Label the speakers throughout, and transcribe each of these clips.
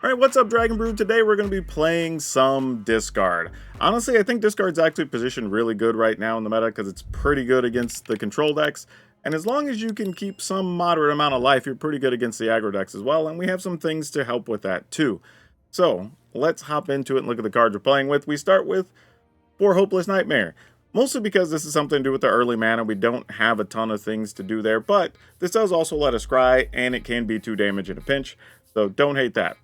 Speaker 1: Alright, what's up, Dragon Brew? Today we're going to be playing some Discard. Honestly, I think Discard's actually positioned really good right now in the meta because it's pretty good against the control decks. And as long as you can keep some moderate amount of life, you're pretty good against the aggro decks as well. And we have some things to help with that too. So, let's hop into it and look at the cards we're playing with. We start with 4 Hopeless Nightmare. Mostly because this is something to do with the early mana. We don't have a ton of things to do there. But this does also let us scry, and it can be 2 damage in a pinch. So don't hate that.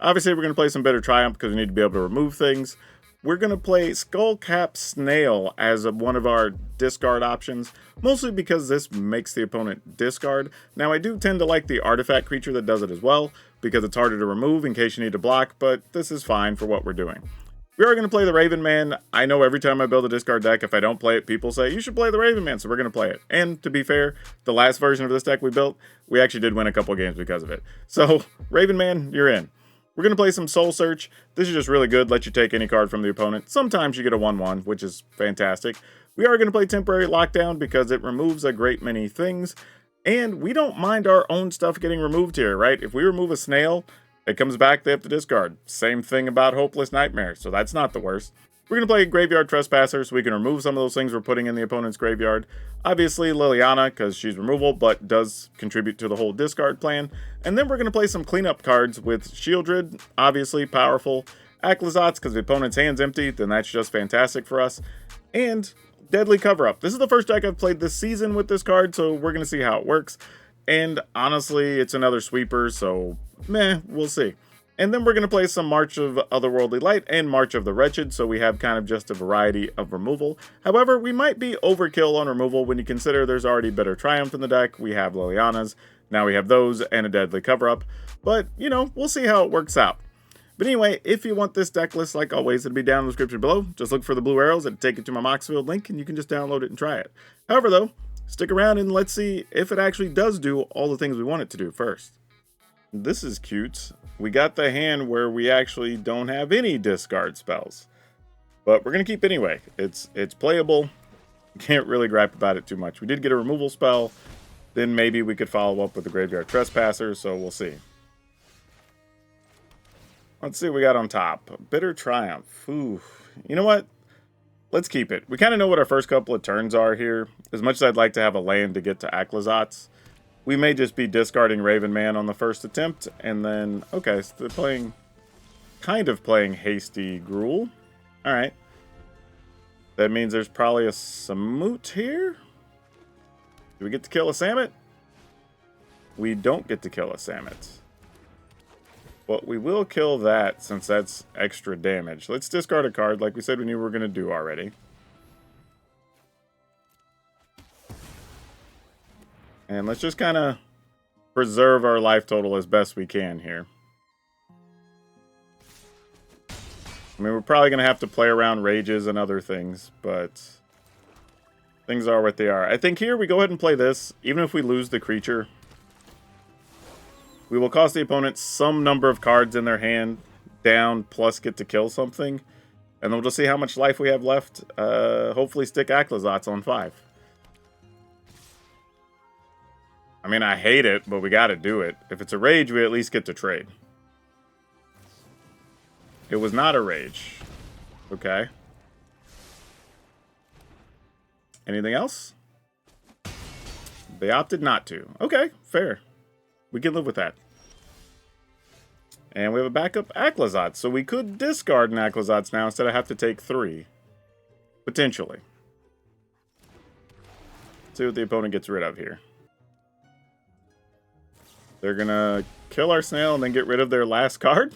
Speaker 1: Obviously, we're going to play some Bitter Triumph because we need to be able to remove things. We're going to play Skullcap Snail as one of our discard options, mostly because this makes the opponent discard. Now, I do tend to like the artifact creature that does it as well, because it's harder to remove in case you need to block, but this is fine for what we're doing. We are going to play the Raven Man. I know every time I build a discard deck, if I don't play it, people say, you should play the Raven Man, so we're going to play it. And to be fair, the last version of this deck we built, we actually did win a couple games because of it. So, Raven Man, you're in. We're going to play some Soul Search. This is just really good. Let you take any card from the opponent. Sometimes you get a 1/1, which is fantastic. We are going to play Temporary Lockdown because it removes a great many things. And we don't mind our own stuff getting removed here, right? If we remove a snail, it comes back, they have to discard. Same thing about Hopeless Nightmare, so that's not the worst. We're going to play Graveyard Trespasser so we can remove some of those things we're putting in the opponent's graveyard. Obviously, Liliana, because she's removal, but does contribute to the whole discard plan. And then we're going to play some cleanup cards with Shieldred, obviously powerful. Aclazotz, because the opponent's hand's empty, then that's just fantastic for us. And Deadly Cover-Up. This is the first deck I've played this season with this card, so we're going to see how it works. And honestly, it's another sweeper, so meh, we'll see. And then we're going to play some March of Otherworldly Light and March of the Wretched, so we have kind of just a variety of removal. However, we might be overkill on removal when you consider there's already Bitter Triumph in the deck, we have Liliana's, now we have those, and a Deadly Cover-Up. But, you know, we'll see how it works out. But anyway, if you want this deck list, like always, it'll be down in the description below. Just look for the blue arrows and take it to my Moxfield link, and you can just download it and try it. However, though, stick around and let's see if it actually does do all the things we want it to do first. This is cute. We got the hand where we actually don't have any discard spells. But we're going to keep anyway. It's playable. Can't really gripe about it too much. We did get a removal spell. Then maybe we could follow up with the Graveyard Trespasser, so we'll see. Let's see what we got on top. Bitter Triumph. Ooh. You know what? Let's keep it. We kind of know what our first couple of turns are here. As much as I'd like to have a land to get to Aclazotz, we may just be discarding Raven Man on the first attempt, and then, okay, so they're kind of playing Hasty Gruul. Alright. That means there's probably a Samut here? Do we get to kill a Samut? We don't get to kill a Samut. But we will kill that, since that's extra damage. Let's discard a card, like we said we knew we were going to do already. And let's just kind of preserve our life total as best we can here. I mean, we're probably going to have to play around rages and other things, but things are what they are. I think here we go ahead and play this. Even if we lose the creature, we will cost the opponent some number of cards in their hand down, plus get to kill something. And then we'll just see how much life we have left. Hopefully stick Aclazotz on 5. I mean, I hate it, but we gotta do it. If it's a rage, we at least get to trade. It was not a rage. Okay. Anything else? They opted not to. Okay, fair. We can live with that. And we have a backup Aclazotz, so we could discard an Aclazotz now instead of have to take 3. Potentially. Let's see what the opponent gets rid of here. They're gonna kill our snail and then get rid of their last card?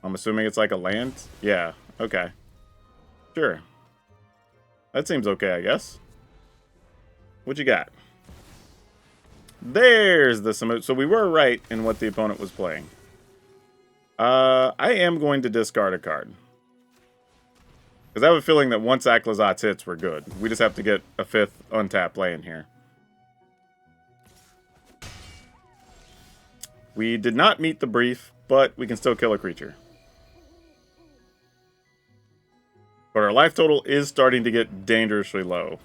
Speaker 1: I'm assuming it's like a land? Yeah, okay. Sure. That seems okay, I guess. What you got? There's the Samut. So we were right in what the opponent was playing. I am going to discard a card. Because I have a feeling that once Aclazotz hits, we're good. We just have to get a 5th untapped land here. We did not meet the brief, but we can still kill a creature. But our life total is starting to get dangerously low.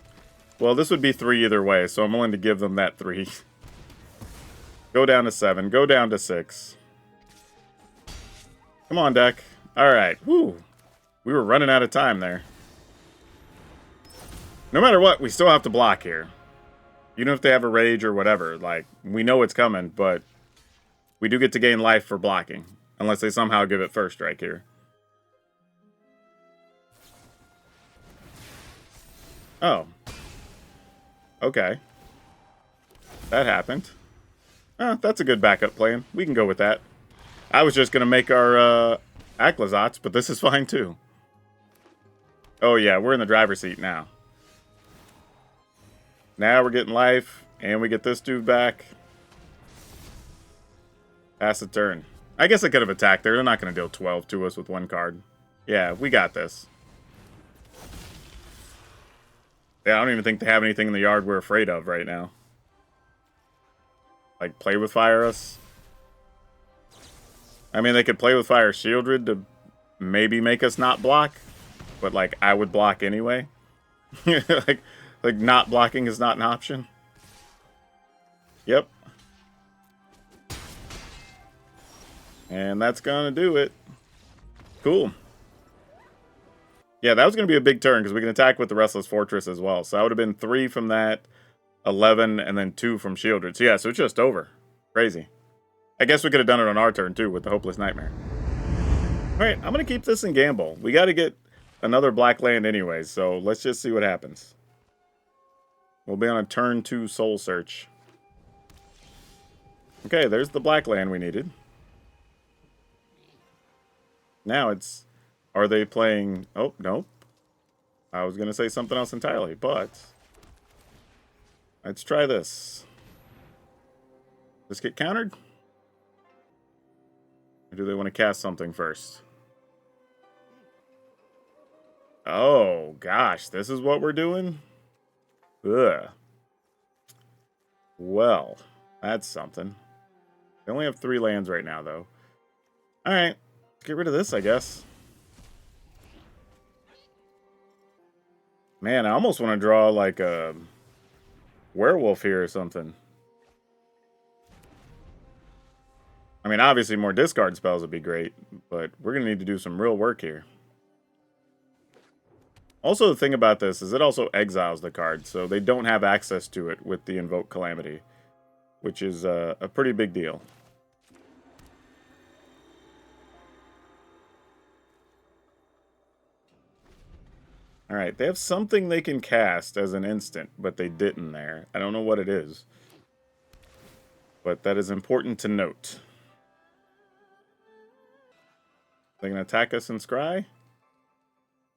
Speaker 1: Well, this would be 3 either way, so I'm willing to give them that 3. Go down to 7. Go down to 6. Come on, deck. Alright. Whew. We were running out of time there. No matter what, we still have to block here. Even if they have a rage or whatever. Like, we know it's coming, but we do get to gain life for blocking. Unless they somehow give it first strike here. Oh. Okay. That happened. That's a good backup plan. We can go with that. I was just going to make our Aclazotz, but this is fine too. Oh yeah, we're in the driver's seat now. Now we're getting life, and we get this dude back. Pass the turn. I guess I could have attacked there. They're not going to deal 12 to us with one card. Yeah, we got this. Yeah, I don't even think they have anything in the yard we're afraid of right now. Like, play with fire us. I mean, they could play with fire Shieldred to maybe make us not block. But, like, I would block anyway. like not blocking is not an option. Yep. And that's gonna do it. Cool. Yeah, that was gonna be a big turn, because we can attack with the Restless Fortress as well. So that would have been 3 from that, 11, and then 2 from Shieldred. So yeah, so it's just over. Crazy. I guess we could have done it on our turn, too, with the Hopeless Nightmare. Alright, I'm gonna keep this in gamble. We gotta get another black land anyways, so let's just see what happens. We'll be on a turn 2 Soul Search. Okay, there's the black land we needed. Now it's... Are they playing... Oh, nope. I was going to say something else entirely, but... Let's try this. Just get countered? Or do they want to cast something first? Oh, gosh. This is what we're doing? Ugh. Well, that's something. They only have 3 lands right now, though. Alright. Get rid of this, I guess. Man, I almost want to draw, like, a werewolf here or something. I mean, obviously more discard spells would be great, but we're going to need to do some real work here. Also, the thing about this is it also exiles the card, so they don't have access to it with the Invoke Calamity, which is a pretty big deal. Alright, they have something they can cast as an instant, but they didn't there. I don't know what it is. But that is important to note. They can attack us in Scry?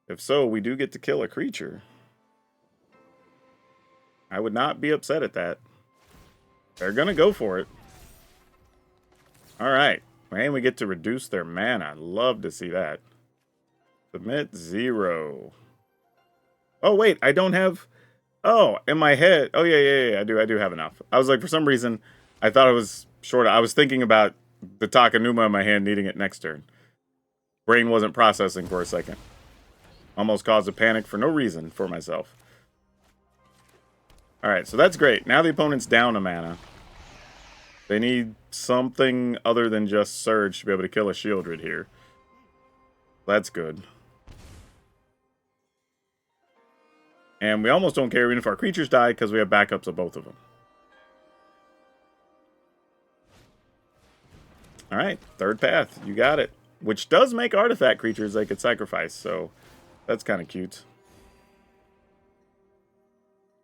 Speaker 1: If so, we do get to kill a creature. I would not be upset at that. They're gonna go for it. Alright. And we get to reduce their mana. Love to see that. Submit 0. Oh, wait, I don't have... Oh, in my head... Oh, yeah, I do have enough. I was like, for some reason, I thought it was short. I was thinking about the Takenuma in my hand needing it next turn. Brain wasn't processing for a second. Almost caused a panic for no reason for myself. Alright, so that's great. Now the opponent's down a mana. They need something other than just Surge to be able to kill a Shieldred here. That's good. And we almost don't care even if our creatures die because we have backups of both of them. Alright, third path. You got it. Which does make artifact creatures they could sacrifice, so that's kind of cute.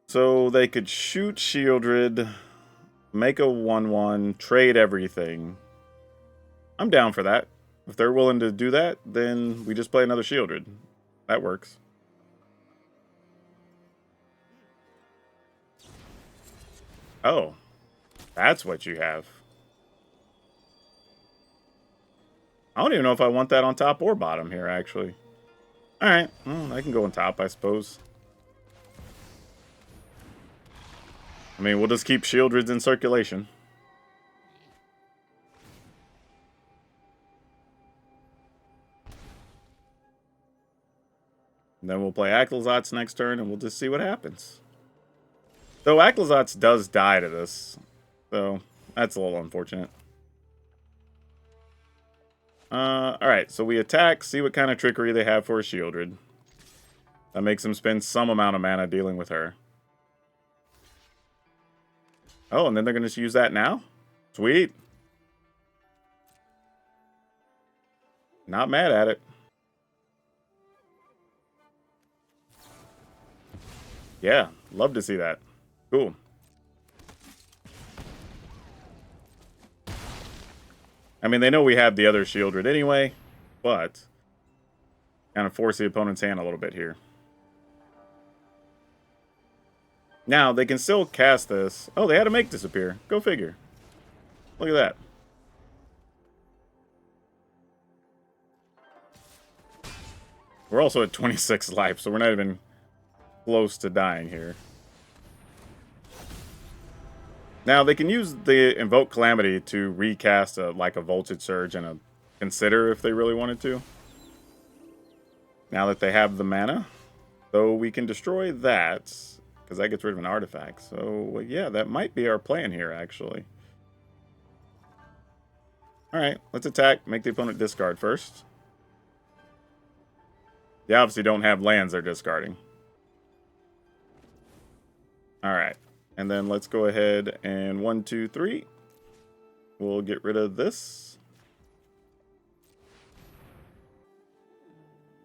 Speaker 1: So they could shoot Shieldred, make a 1/1, trade everything. I'm down for that. If they're willing to do that, then we just play another Shieldred. That works. Oh, that's what you have. I don't even know if I want that on top or bottom here, actually. Alright, well, I can go on top, I suppose. I mean, we'll just keep Shieldreds in circulation. And then we'll play Aclazotz next turn, and we'll just see what happens. Though Aclazotz does die to this, so That's a little unfortunate. Alright, so we attack, see what kind of trickery they have for a Shieldred. That makes them spend some amount of mana dealing with her. Oh, and then they're going to use that now? Sweet. Not mad at it. Yeah, love to see that. Cool. I mean, they know we have the other Shieldred anyway, but kind of force the opponent's hand a little bit here. Now, they can still cast this. Oh, they had to make disappear. Go figure. Look at that. We're also at 26 life, so we're not even close to dying here. Now, they can use the Invoke Calamity to recast like a Voltage Surge and a Consider if they really wanted to. Now that they have the mana. So we can destroy that, because that gets rid of an artifact. So, yeah, that might be our plan here, actually. Alright, let's attack. Make the opponent discard first. They obviously don't have lands they're discarding. Alright. And then let's go ahead and 1, 2, 3. We'll get rid of this.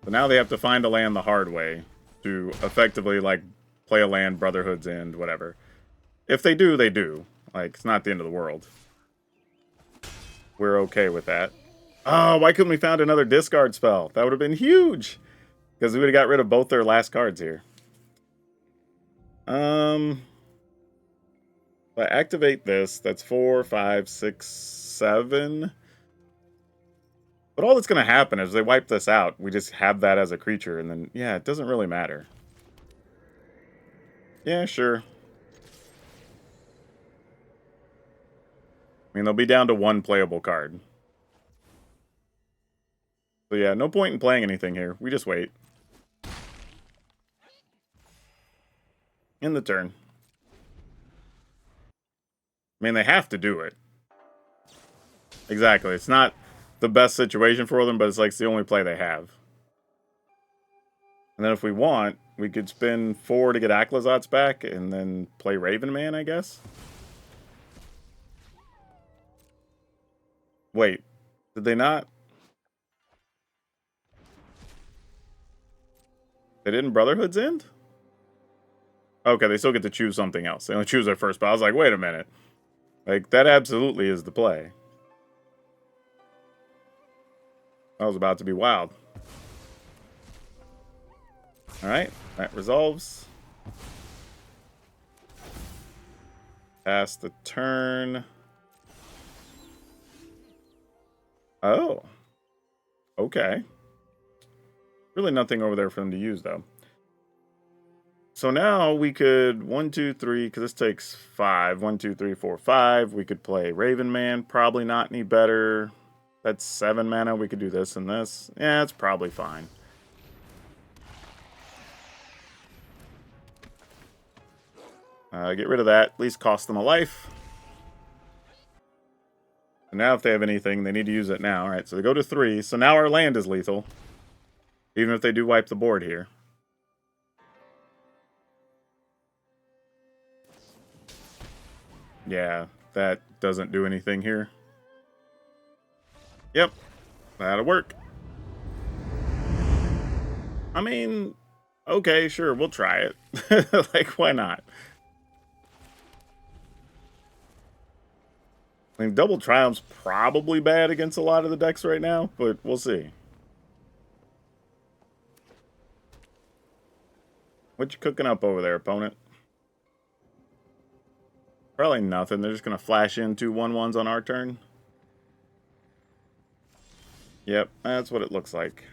Speaker 1: So now they have to find a land the hard way to effectively, like, play a land, Brotherhood's End, whatever. If they do, they do. Like, it's not the end of the world. We're okay with that. Oh, why couldn't we found another discard spell? That would have been huge! Because we would have got rid of both their last cards here. If I activate this, that's 4, 5, 6, 7. But all that's going to happen is they wipe this out. We just have that as a creature, and then, yeah, it doesn't really matter. Yeah, sure. I mean, they'll be down to 1 playable card. So yeah, no point in playing anything here. We just wait. In the turn. I mean, they have to do it. Exactly. It's not the best situation for them, but it's like it's the only play they have. And then if we want, we could spend 4 to get Aclazot's back and then play Raven Man, I guess. Wait, did they not? They didn't Brotherhood's End? Okay, they still get to choose something else. They only choose their first spell. I was like, wait a minute. Like, that absolutely is the play. That was about to be wild. Alright, that resolves. Pass the turn. Oh. Okay. Really nothing over there for them to use, though. So now we could 1, 2, 3, because this takes 5. 1, 2, 3, 4, 5. We could play Raven Man. Probably not any better. That's 7 mana. We could do this and this. Yeah, it's probably fine. Get rid of that. At least cost them a life. And now if they have anything, they need to use it now. All right, so they go to 3. So now our land is lethal. Even if they do wipe the board here. Yeah, that doesn't do anything here. Yep, that'll work. I mean, okay, sure, we'll try it. Like, why not? I mean, Double Triumph's probably bad against a lot of the decks right now, but we'll see. What you cooking up over there, opponent? Probably nothing. They're just going to flash in 2 1/1s on our turn. Yep, that's what it looks like.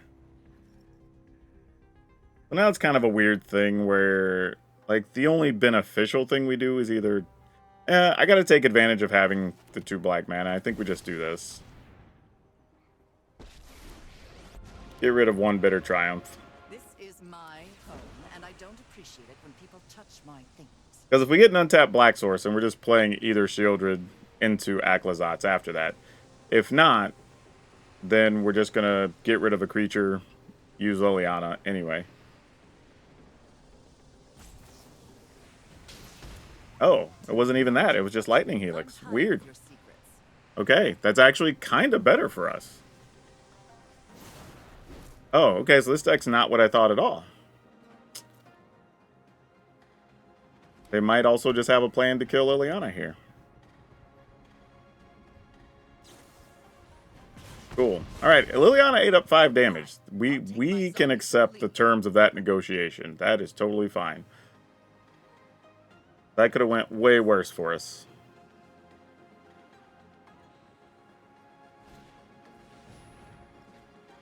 Speaker 1: So now it's kind of a weird thing where, like, the only beneficial thing we do is either... I gotta take advantage of having the 2 black mana. I think we just do this. Get rid of 1 Bitter Triumph.
Speaker 2: This is my home, and I don't appreciate it when people touch my things.
Speaker 1: Because if we get an untapped Black Source and we're just playing either Shieldred into Aclazotz after that. If not, then we're just going to get rid of a creature, use Liliana anyway. Oh, it wasn't even that. It was just Lightning Helix. Weird. Okay, that's actually kind of better for us. Oh, okay, so this deck's not what I thought at all. They might also just have a plan to kill Liliana here. Cool. Alright, Liliana ate up 5 damage. We can accept the terms of that negotiation. That is totally fine. That could have went way worse for us.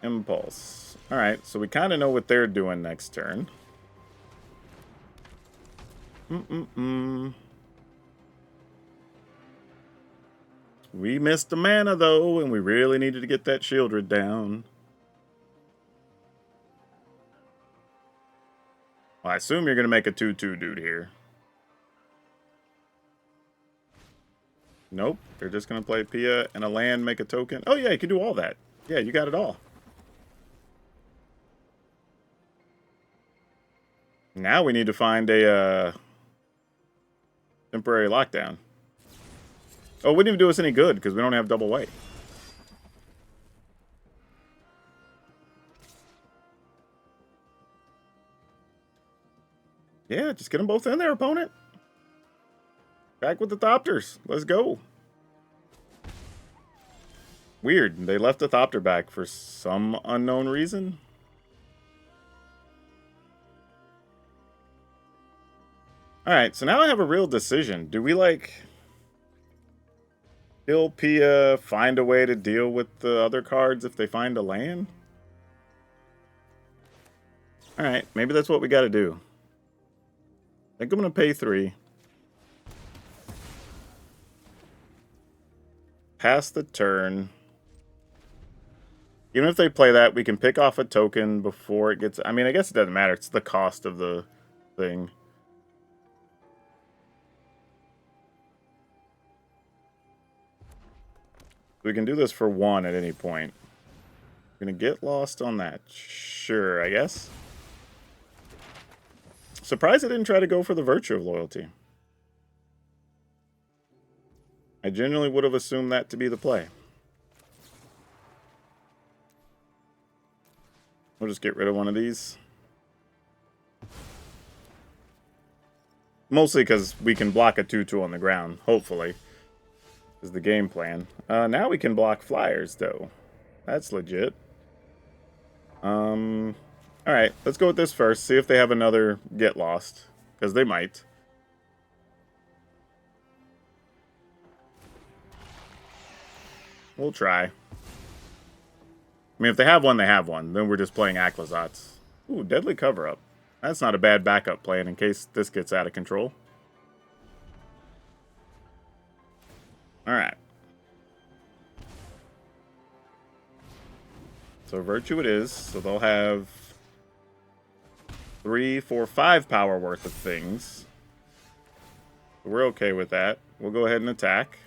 Speaker 1: Impulse. Alright, so we kind of know what they're doing next turn. We missed the mana, though, and we really needed to get that Shieldred down. Well, I assume you're going to make a 2/2 dude here. Nope, they're just going to play Pia and a land, make a token. Oh, yeah, you can do all that. Yeah, you got it all. Now we need to find a temporary lockdown. Oh, it wouldn't even do us any good because we don't have double white. Yeah, just get them both in there, opponent. Back with the Thopters. Let's go. Weird. They left the Thopter back for some unknown reason. Alright, so now I have a real decision. Do we, like, kill Pia, find a way to deal with the other cards if they find a land? Alright, maybe that's what we gotta do. I think I'm gonna pay 3. Pass the turn. Even if they play that, we can pick off a token before it gets... I mean, I guess it doesn't matter. It's the cost of the thing. We can do this for 1 at any point. We're going to get lost on that. Sure, I guess. Surprised I didn't try to go for the Virtue of Loyalty. I genuinely would have assumed that to be the play. We'll just get rid of one of these. Mostly because we can block a 2/2 on the ground, hopefully. Is the game plan. Now we can block flyers, though. That's legit. Alright, let's go with this first. See if they have another Get Lost. Because they might. We'll try. I mean, if they have one, they have one. Then we're just playing Aclazotz. Ooh, Deadly Cover-Up. That's not a bad backup plan in case this gets out of control. Alright. So Virtue it is. So they'll have 3, 4, 5 power worth of things. So we're okay with that. We'll go ahead and attack.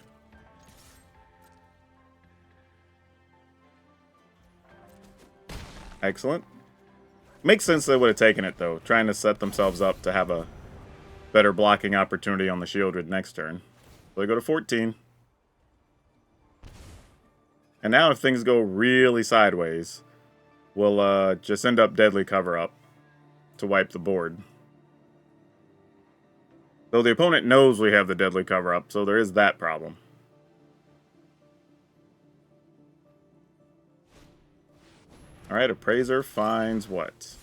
Speaker 1: Excellent. Makes sense they would have taken it, though. Trying to set themselves up to have a better blocking opportunity on the Shieldred next turn. So they go to 14. And now if things go really sideways, we'll just end up Deadly Cover-Up to wipe the board. Though the opponent knows we have the Deadly Cover-Up, so there is that problem. Alright, Appraiser finds what?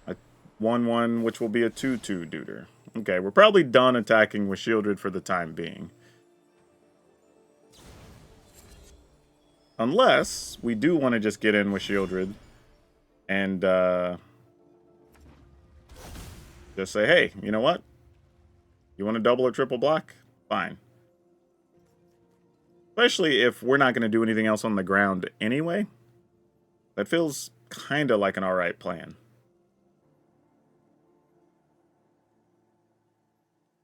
Speaker 1: A 1/1, which will be a 2/2 duder. Okay, we're probably done attacking with Shieldred for the time being. Unless we do want to just get in with Shieldred and just say, hey, you know what? You want to double or triple block? Fine. Especially if we're not going to do anything else on the ground anyway. That feels kind of like an alright plan.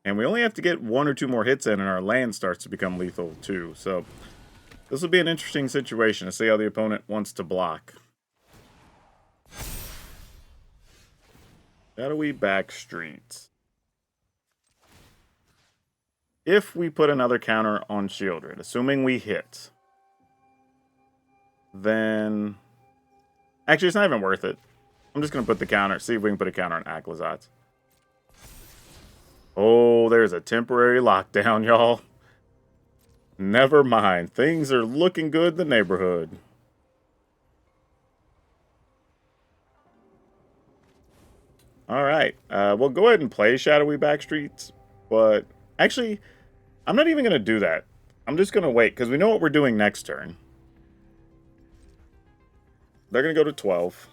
Speaker 1: And we only have to get 1 or 2 more hits in, and our land starts to become lethal too. So this will be an interesting situation to see how the opponent wants to block. Shadowy Backstreet. If we put another counter on Shieldred, assuming we hit, then... Actually, it's not even worth it. I'm just going to put the counter, see if we can put a counter on Aclazotz. Oh, there's a temporary lockdown, y'all. Never mind. Things are looking good in the neighborhood. Alright, we'll go ahead and play Shadowy Backstreets, but actually, I'm not even going to do that. I'm just going to wait, because we know what we're doing next turn. They're going to go to 12.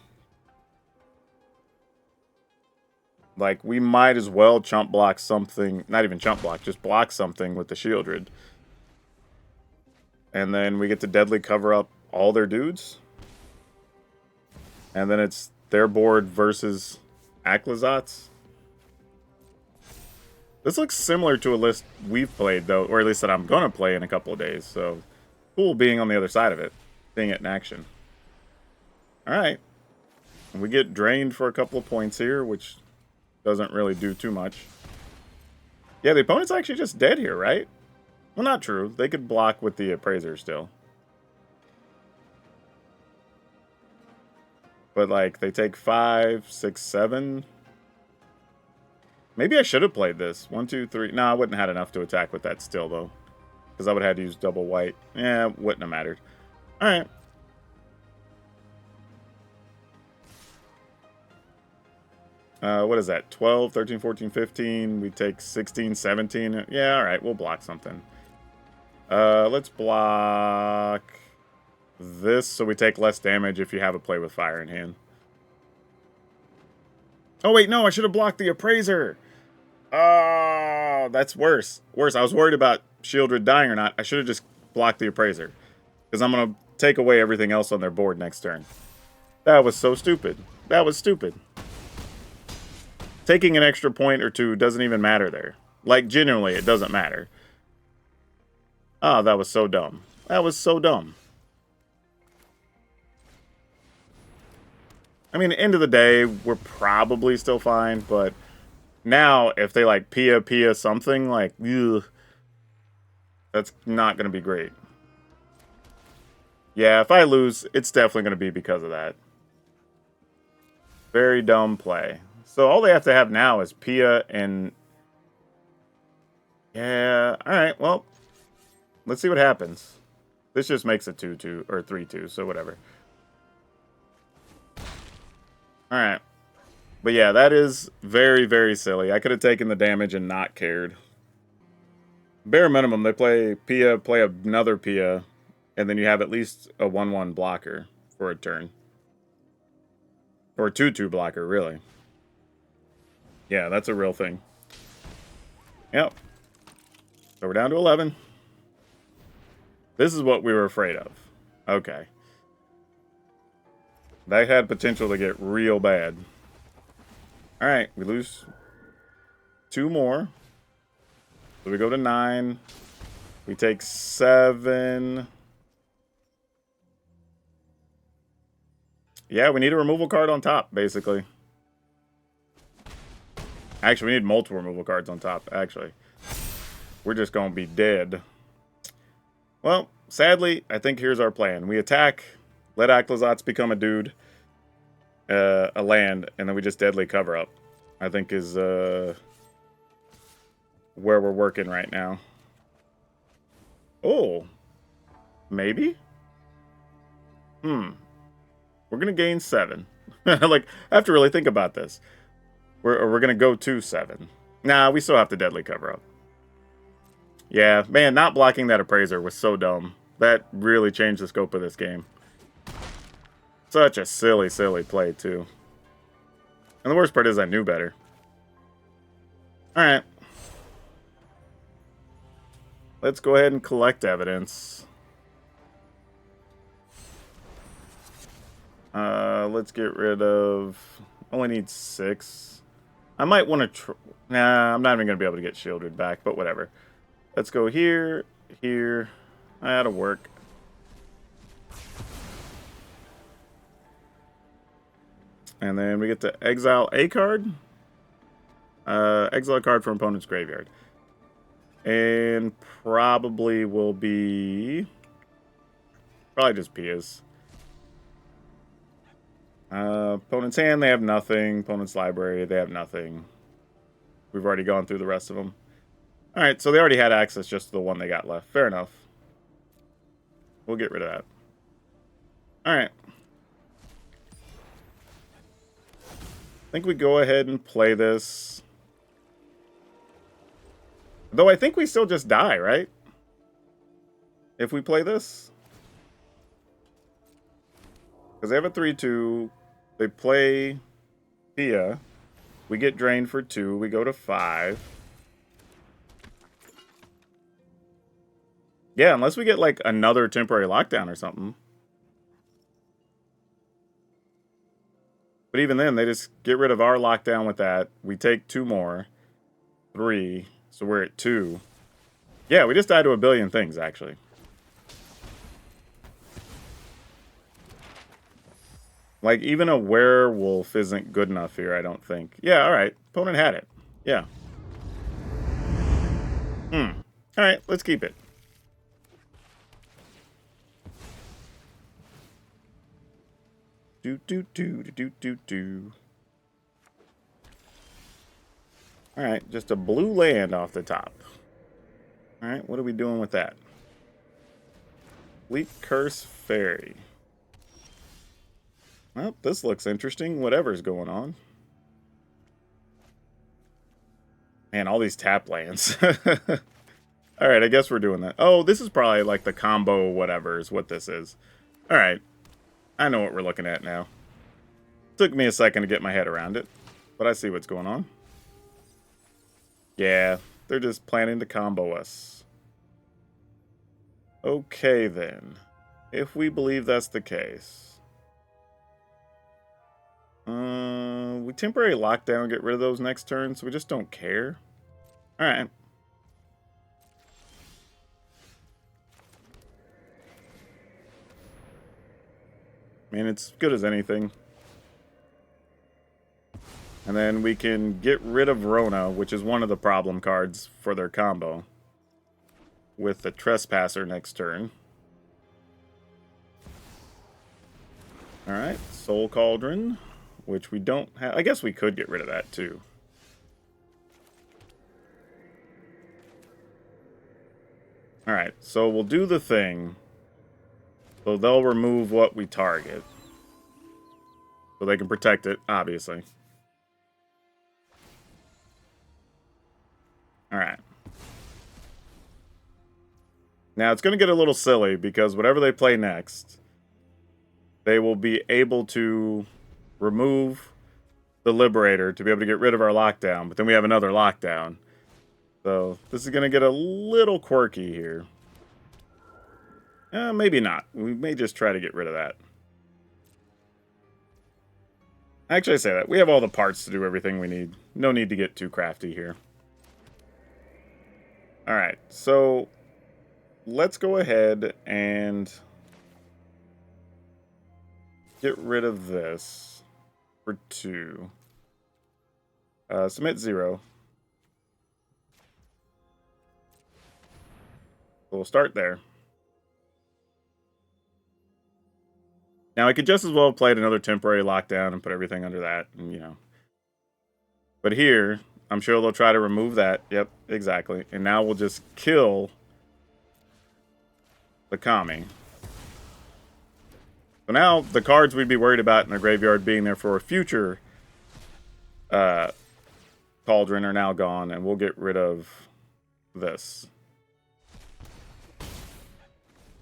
Speaker 1: Like, we might as well chump block something, not even chump block, just block something with the Shieldred. And then we get to deadly cover up all their dudes. And then it's their board versus Aclazotz. This looks similar to a list we've played, though, or at least that I'm going to play in a couple of days. So, cool being on the other side of it, seeing it in action. Alright. We get drained for a couple of points here, which doesn't really do too much. Yeah, the opponent's actually just dead here, right? Well, not true. They could block with the Appraiser still. But, like, they take 5, 6, 7. Maybe I should have played this. 1, 2, 3. No, I wouldn't have had enough to attack with that still, though. Because I would have had to use double white. Yeah, wouldn't have mattered. Alright. What is that? 12, 13, 14, 15. We take 16, 17. Yeah, alright. We'll block something. Let's block this so we take less damage if you have a play with fire in hand. Oh, wait, no. I should have blocked the Appraiser. Oh, that's worse. Worse. I was worried about Shieldred dying or not. I should have just blocked the Appraiser. Because I'm going to take away everything else on their board next turn. That was so stupid. That was stupid. Taking an extra point or two doesn't even matter there. Like, genuinely, it doesn't matter. Oh, that was so dumb. That was so dumb. I mean, end of the day, we're probably still fine, but now, if they, like, Pia something, like, ugh, that's not going to be great. Yeah, if I lose, it's definitely going to be because of that. Very dumb play. So all they have to have now is Pia and... Yeah, alright, well, let's see what happens. This just makes it 2-2, or 3-2, so whatever. Alright. But yeah, that is very, very silly. I could have taken the damage and not cared. Bare minimum, they play Pia, play another Pia, and then you have at least a 1-1 blocker for a turn. Or a 2-2 blocker, really. Yeah, that's a real thing. Yep. So we're down to 11. This is what we were afraid of. Okay. That had potential to get real bad. Alright, we lose 2 more. So we go to 9. We take 7. Yeah, we need a removal card on top, basically. Actually, we need multiple removal cards on top, actually. We're just going to be dead. Well, sadly, I think here's our plan. We attack, let Aclazotz become a dude, a land, and then we just deadly cover up. I think is where we're working right now. Oh. Maybe? We're going to gain 7. Like, I have to really think about this. We're going to go to 7. Nah, we still have to deadly cover up. Yeah, man, not blocking that Appraiser was so dumb. That really changed the scope of this game. Such a silly, silly play, too. And the worst part is I knew better. Alright. Let's go ahead and collect evidence. Let's get rid of... Only need 6. I might want to... Nah, I'm not even going to be able to get shielded back, but whatever. Let's go here, here. That'll work. And then we get to exile a card. Exile a card from opponent's graveyard. And probably will be... Probably just Pia's. Opponent's hand, they have nothing. Opponent's library, they have nothing. We've already gone through the rest of them. Alright, so they already had access just to the one they got left. Fair enough. We'll get rid of that. Alright. I think we go ahead and play this. Though I think we still just die, right? If we play this. Because they have a 3-2. They play Pia. We get drained for 2. We go to 5. Yeah, unless we get like another temporary lockdown or something. But even then, they just get rid of our lockdown with that. We take 2 more. 3. So we're at 2. Yeah, we just died to a billion things, actually. Like, even a werewolf isn't good enough here, I don't think. Yeah, alright. Opponent had it. Yeah. Alright, let's keep it. Do. Alright, just a blue land off the top. Alright, what are we doing with that? Bleak Curse Fairy. Well, this looks interesting. Whatever's going on. Man, all these tap lands. Alright, I guess we're doing that. Oh, this is probably like the combo whatever is what this is. Alright. I know what we're looking at now. Took me a second to get my head around it. But I see what's going on. Yeah, they're just planning to combo us. Okay, then. If we believe that's the case. We temporary lockdown, get rid of those next turn, so we just don't care. Alright. I mean, it's good as anything. And then we can get rid of Rona, which is one of the problem cards for their combo. With the Trespasser next turn. Alright, Soul Cauldron. Which we don't have. I guess we could get rid of that too. Alright, so we'll do the thing. So they'll remove what we target. So they can protect it, obviously. Alright. Now it's going to get a little silly because whatever they play next, they will be able to remove the Liberator to be able to get rid of our lockdown, but then we have another lockdown. So this is going to get a little quirky here. Maybe not. We may just try to get rid of that. Actually, I say that. We have all the parts to do everything we need. No need to get too crafty here. Alright, so let's go ahead and get rid of this. For 2. Submit 0. So we'll start there. Now I could just as well have played another temporary lockdown and put everything under that, and, you know. But here, I'm sure they'll try to remove that. Yep, exactly. And now we'll just kill the Kami. So now, the cards we'd be worried about in the graveyard being there for a future Cauldron are now gone, and we'll get rid of this.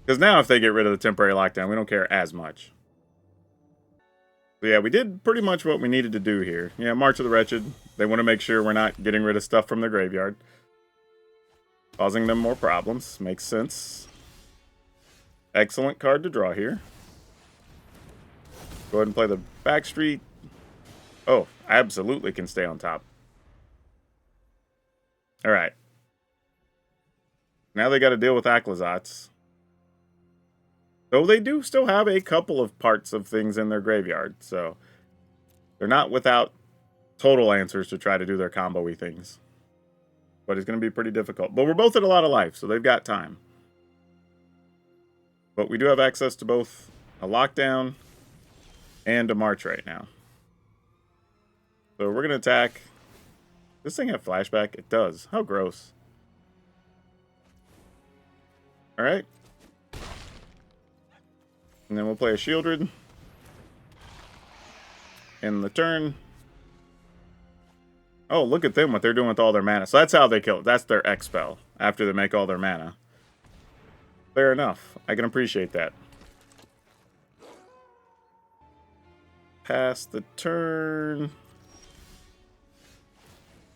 Speaker 1: Because now if they get rid of the temporary lockdown, we don't care as much. So yeah, we did pretty much what we needed to do here. Yeah, March of the Wretched. They want to make sure we're not getting rid of stuff from their graveyard. Causing them more problems. Makes sense. Excellent card to draw here. Go ahead and play the Backstreet. Oh, absolutely can stay on top. Alright. Now they got to deal with Aclazats. Though they do still have a couple of parts of things in their graveyard, so they're not without total answers to try to do their combo-y things. But it's going to be pretty difficult. But we're both at a lot of life, so they've got time. But we do have access to both a lockdown and a march right now. So we're going to attack. Does this thing have flashback? It does. How gross. Alright. And then we'll play a Shieldred in the turn. Oh, look at them, what they're doing with all their mana. So that's how they kill it. That's their X spell after they make all their mana. Fair enough. I can appreciate that. Pass the turn.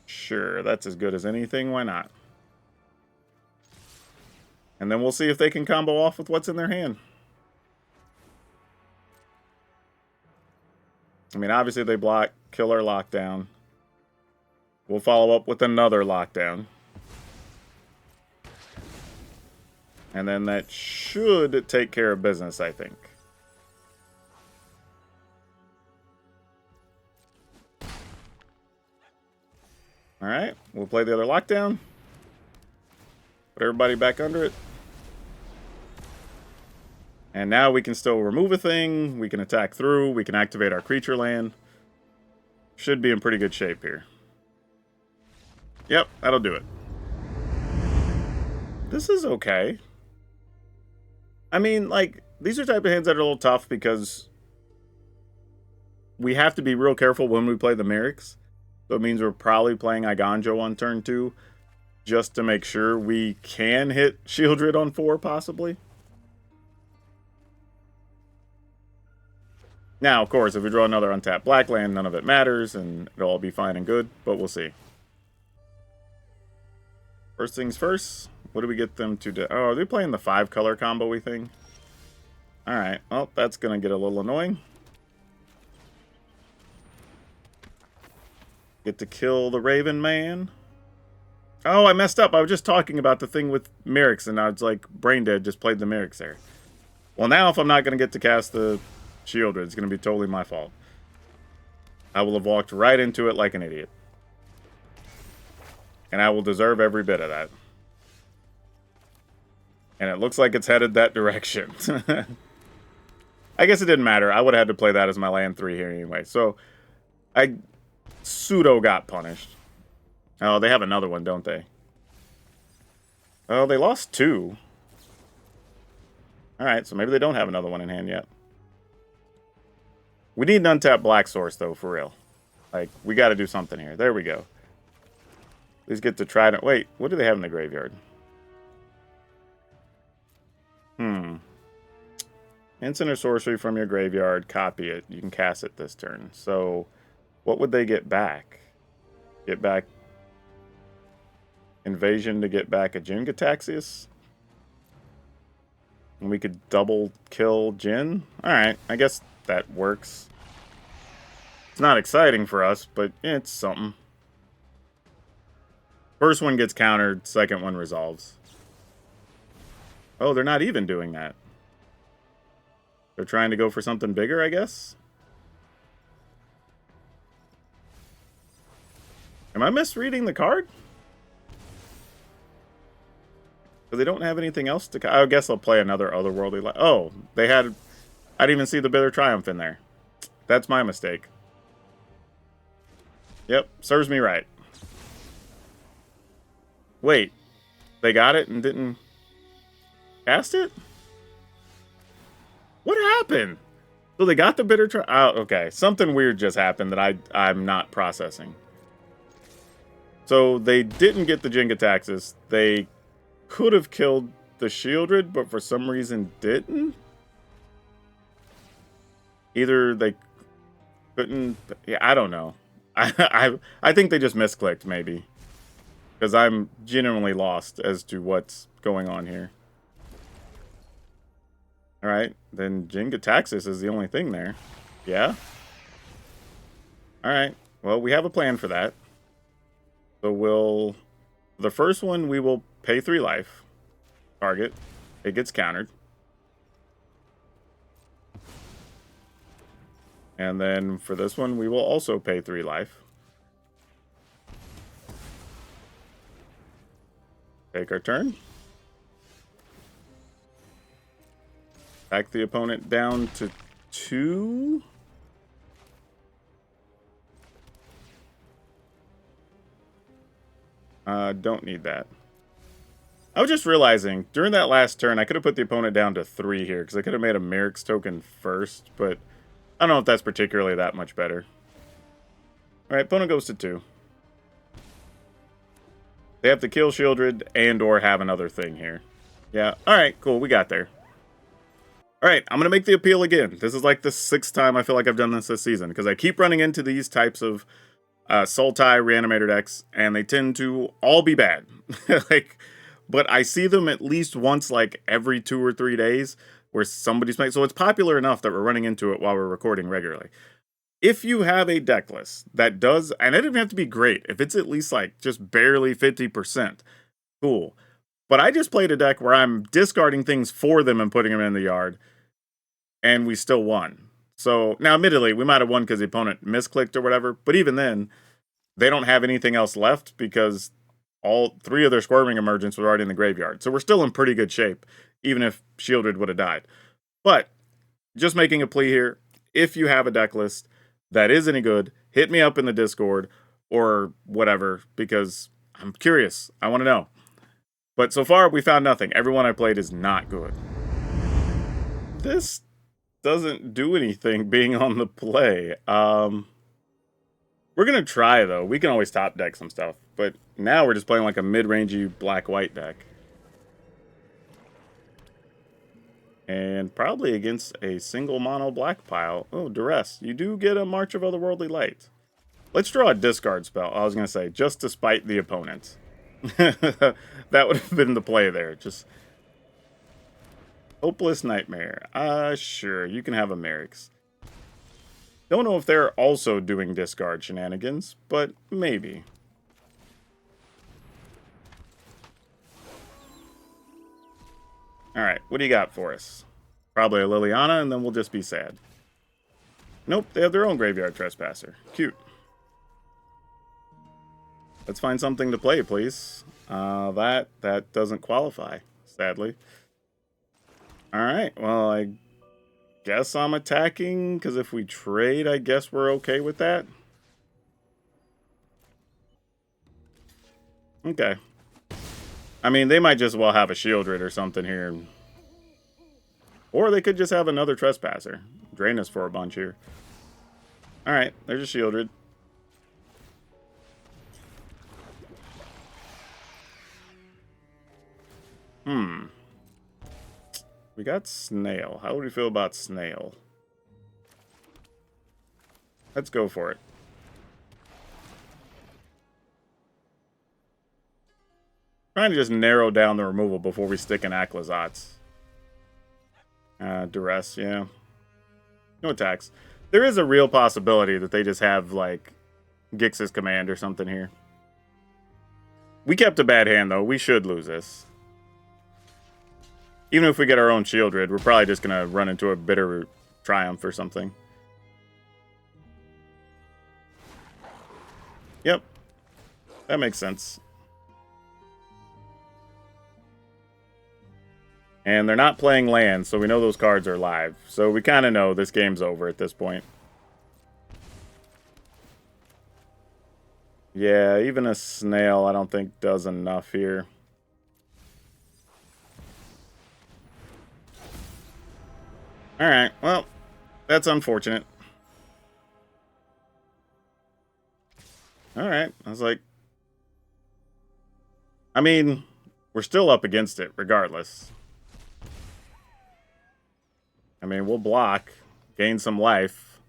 Speaker 1: Sure, that's as good as anything. Why not? And then we'll see if they can combo off with what's in their hand. I mean, obviously they block, kill our lockdown. We'll follow up with another lockdown. And then that should take care of business, I think. Alright, we'll play the other lockdown. Put everybody back under it. And now we can still remove a thing. We can attack through. We can activate our creature land. Should be in pretty good shape here. Yep, that'll do it. This is okay. I mean, like, these are type of hands that are a little tough because we have to be real careful when we play the Merrics. So it means we're probably playing Iganjo on turn 2 just to make sure we can hit Shieldred on 4, possibly. Now, of course, if we draw another untapped black land, none of it matters, and it'll all be fine and good, but we'll see. First things first, what do we get them to do? Oh, are they playing the 5-color combo-y thing? Alright, well, that's going to get a little annoying. Get to kill the Raven Man. Oh, I messed up. I was just talking about the thing with Merrics, and I was like, brain dead, just played the Merrics there. Well, now if I'm not going to get to cast the Shieldred, it's going to be totally my fault. I will have walked right into it like an idiot. And I will deserve every bit of that. And it looks like it's headed that direction. I guess it didn't matter. I would have had to play that as my land 3 here anyway. So, I pseudo got punished. Oh, they have another one, don't they? Oh, they lost 2. Alright, so maybe they don't have another one in hand yet. We need an untapped black source, though, for real. Like, we got to do something here. There we go. Please get to Trident. Wait, what do they have in the graveyard? Instant or sorcery from your graveyard. Copy it. You can cast it this turn. So, what would they get back? Get back Invasion to get back a Jin-Gitaxias? And we could double kill Jin? Alright, I guess that works. It's not exciting for us, but yeah, it's something. First one gets countered, second one resolves. Oh, they're not even doing that. They're trying to go for something bigger, I guess? Am I misreading the card? Because they don't have anything else to... I guess I'll play another otherworldly... Oh, they had... I didn't even see the Bitter Triumph in there. That's my mistake. Yep, serves me right. Wait, they got it and didn't cast it? What happened? So they got the Bitter Triumph... Oh, okay, something weird just happened that I'm not processing. So they didn't get the Jin-Gitaxias. They could have killed the Shieldred, but for some reason didn't? Either they couldn't... Yeah, I don't know. I think they just misclicked, maybe. Because I'm genuinely lost as to what's going on here. Alright, then Jin-Gitaxias is the only thing there. Yeah? Alright, well, we have a plan for that. So we'll the first one, we will pay 3 life. Target. It gets countered. And then for this one, we will also pay 3 life. Take our turn. Back the opponent down to 2. Don't need that. I was just realizing, during that last turn, I could have put the opponent down to 3 here, because I could have made a Merrick's token first, but I don't know if that's particularly that much better. Alright, opponent goes to 2. They have to kill Shieldred and or have another thing here. Yeah, alright, cool, we got there. Alright, I'm going to make the appeal again. This is like the 6th time I feel like I've done this season, because I keep running into these types of Sultai Reanimator decks, and they tend to all be bad. But I see them at least once, like, every 2 or 3 days, where somebody's playing. So it's popular enough that we're running into it while we're recording regularly. If you have a deck list that does, and it doesn't have to be great, if it's at least, like, just barely 50%, cool. But I just played a deck where I'm discarding things for them and putting them in the yard, and we still won. So, now admittedly, we might have won because the opponent misclicked or whatever, but even then, they don't have anything else left because all 3 of their Squirming Emergence were already in the graveyard. So we're still in pretty good shape, even if Shieldred would have died. But, just making a plea here, if you have a deck list that is any good, hit me up in the Discord or whatever, because I'm curious. I want to know. But so far, we found nothing. Everyone I played is not good. This doesn't do anything being on the play. We're going to try, though. We can always top deck some stuff. But now we're just playing like a mid-rangey black-white deck. And probably against a single mono black pile. Oh, Duress. You do get a March of Otherworldly Light. Let's draw a discard spell. I was going to say, just to spite the opponent. That would have been the play there. Just Hopeless Nightmare. Sure, you can have a Merrick's. Don't know if they're also doing discard shenanigans, but maybe. Alright, what do you got for us? Probably a Liliana, and then we'll just be sad. Nope, they have their own Graveyard Trespasser. Cute. Let's find something to play, please. That doesn't qualify, sadly. Alright, well, I guess I'm attacking, because if we trade, I guess we're okay with that. Okay. I mean, they might just well have a Shieldred or something here. Or they could just have another Trespasser. Drain us for a bunch here. Alright, there's a Shieldred. We got Snail. How would we feel about Snail? Let's go for it. Trying to just narrow down the removal before we stick in Aclazotz. Duress, yeah. No attacks. There is a real possibility that they just have, like, Gix's Command or something here. We kept a bad hand, though. We should lose this. Even if we get our own Shieldred, we're probably just going to run into a bitter triumph or something. Yep. That makes sense. And they're not playing land, so we know those cards are live. So we kind of know this game's over at this point. Yeah, even a Snail I don't think does enough here. Alright, well, that's unfortunate. Alright, I was like... I mean, we're still up against it, regardless. I mean, we'll block, gain some life.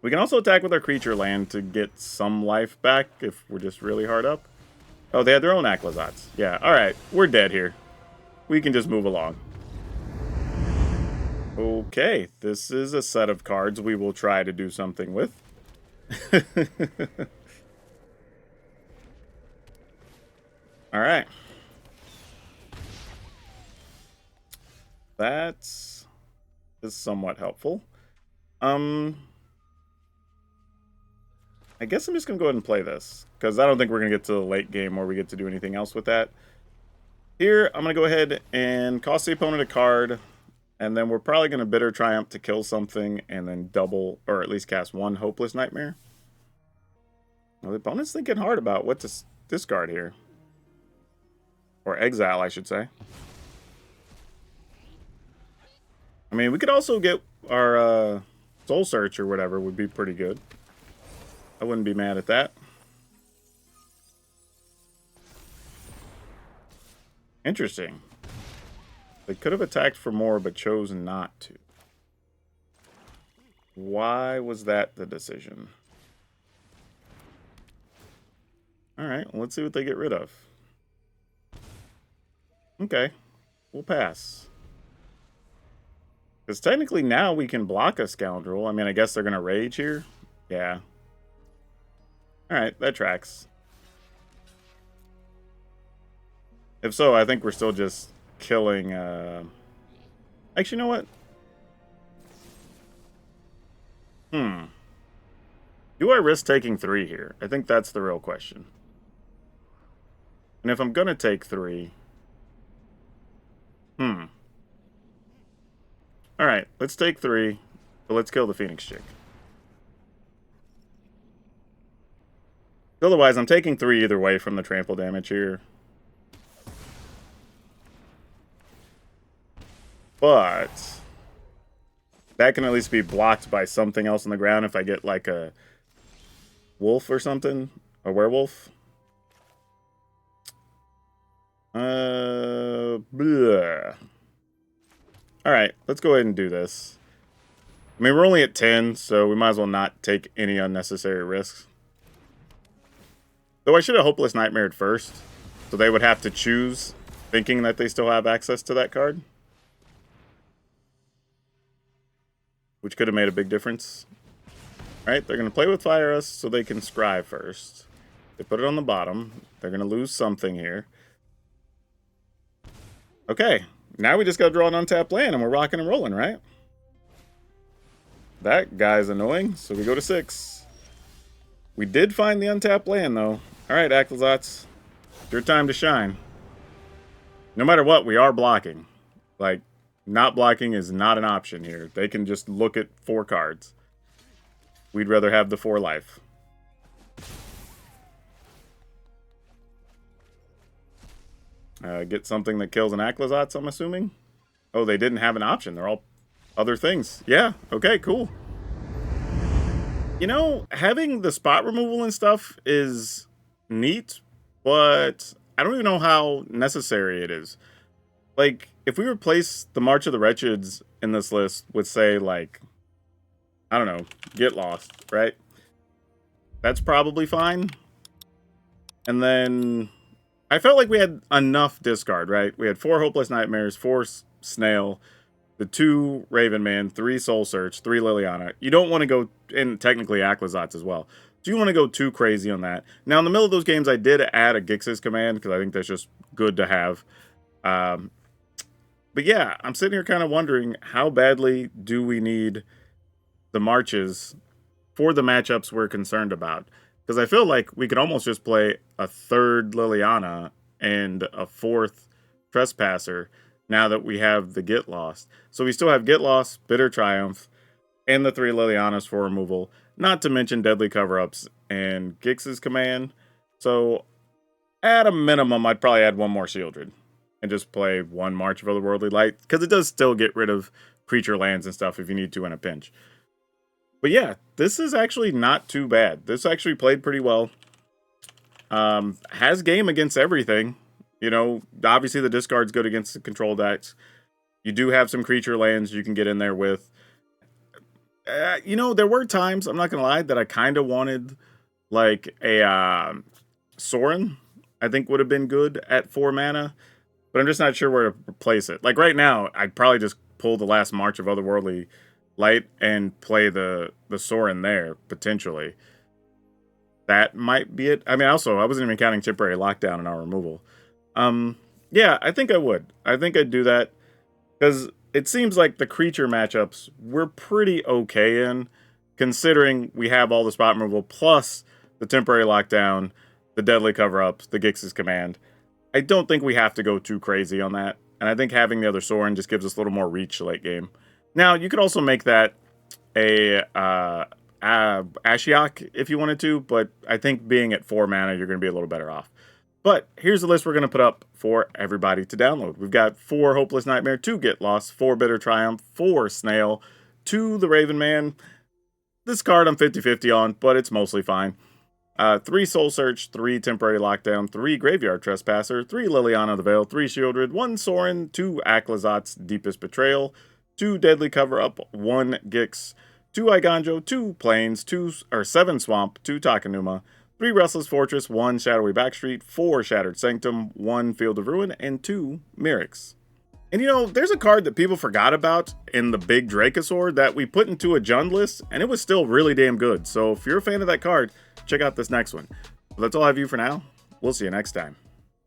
Speaker 1: We can also attack with our creature land to get some life back if we're just really hard up. Oh, they had their own Aclazotz. Yeah, alright. We're dead here. We can just move along. Okay, this is a set of cards we will try to do something with. All right. That's is somewhat helpful. I guess I'm just gonna go ahead and play this because I don't think we're gonna get to the late game where we get to do anything else with that. Here, I'm gonna go ahead and cost the opponent a card, and then we're probably gonna Bitter Triumph to kill something, and then double or at least cast one Hopeless Nightmare. Well, the opponent's thinking hard about what to discard here, or exile, I should say. I mean, we could also get our Soul Search or whatever would be pretty good. I wouldn't be mad at that. Interesting. They could have attacked for more, but chose not to. Why was that the decision? Alright, well, let's see what they get rid of. Okay, we'll pass. Because technically now we can block a Scoundrel. I mean, I guess they're going to Rage here. Yeah. Alright, that tracks. If so, I think we're still just killing... Actually, you know what? Do I risk taking 3 here? I think that's the real question. And if I'm going to take 3... Alright, let's take 3, but let's kill the Phoenix Chick. Otherwise, I'm taking 3 either way from the trample damage here. But that can at least be blocked by something else on the ground if I get like a wolf or something. A werewolf. Bleh. Alright, let's go ahead and do this. I mean, we're only at 10, so we might as well not take any unnecessary risks. Though I should have Hopeless Nightmared first, so they would have to choose, thinking that they still have access to that card. Which could have made a big difference. Alright, they're going to play with Fire Us so they can scry first. They put it on the bottom. They're going to lose something here. Okay, now we just got to draw an untapped land and we're rocking and rolling, right? That guy's annoying, so we go to 6. We did find the untapped land, though. Alright, Aclazotz, it's your time to shine. No matter what, we are blocking. Like, not blocking is not an option here. They can just look at 4 cards. We'd rather have the 4 life. Get something that kills an Aclazotz, I'm assuming? Oh, they didn't have an option. They're all other things. Yeah, okay, cool. You know, having the spot removal and stuff is neat, but I don't even know how necessary it is. Like, if we replace the March of the Wretcheds in this list with, say, like, I don't know, Get Lost, right? That's probably fine. And then I felt like we had enough discard, right? We had 4 Hopeless Nightmares, 4 Snail, the 2 Raven Man, 3 Soul Search, 3 Liliana. You don't want to go, and technically Aclazotz as well. So you want to go too crazy on that. Now, in the middle of those games, I did add a Gix's command, because I think that's just good to have. But yeah, I'm sitting here kind of wondering, how badly do we need the marches for the matchups we're concerned about? Because I feel like we could almost just play a 3rd Liliana and a 4th Trespasser now that we have the Get Lost. So we still have Get Lost, Bitter Triumph, and the 3 Lilianas for removal. Not to mention Deadly Cover-Ups and Gix's command. So at a minimum, I'd probably add 1 more Shieldred and just play 1 March of Otherworldly Light. Because it does still get rid of creature lands and stuff if you need to in a pinch. But yeah, this is actually not too bad. This actually played pretty well. Has game against everything. You know, obviously the discard's good against the control decks. You do have some creature lands you can get in there with. You know, there were times, I'm not going to lie, that I kind of wanted like a Sorin. I think would have been good at 4 mana. But I'm just not sure where to replace it. Like right now, I'd probably just pull the last March of Otherworldly Light and play the Sorin there, potentially. that might be it. I mean, also, I wasn't even counting temporary lockdown in our removal. Yeah, I think I would. I think I'd do that, because it seems like the creature matchups we're pretty okay in, considering we have all the spot removal, plus the temporary lockdown, the deadly cover-up, the Gix's command. I don't think we have to go too crazy on that, and I think having the other Sorin just gives us a little more reach late game. Now, you could also make that a Ashiok if you wanted to, but I think being at 4 mana, you're going to be a little better off. But here's the list we're going to put up for everybody to download. We've got 4 Hopeless Nightmare, 2 Get Lost, 4 Bitter Triumph, 4 Snail, 2 The Raven Man. This card I'm 50-50 on, but it's mostly fine. 3 Soul Search, 3 Temporary Lockdown, 3 Graveyard Trespasser, 3 Liliana the Veil, 3 Shieldred, 1 Sorin, 2 Aklazot's Deepest Betrayal, 2 Deadly Cover-Up, 1 Gix, 2 Iganjo, 2 Plains, 7 Swamp, 2 Takenuma, 3 Restless Fortress, 1 Shadowy Backstreet, 4 Shattered Sanctum, 1 Field of Ruin, and 2 Mirrex. And you know, there's a card that people forgot about in the big Dracosaur that we put into a Jund list, and it was still really damn good. So if you're a fan of that card, check out this next one. But that's all I have for you for now. We'll see you next time.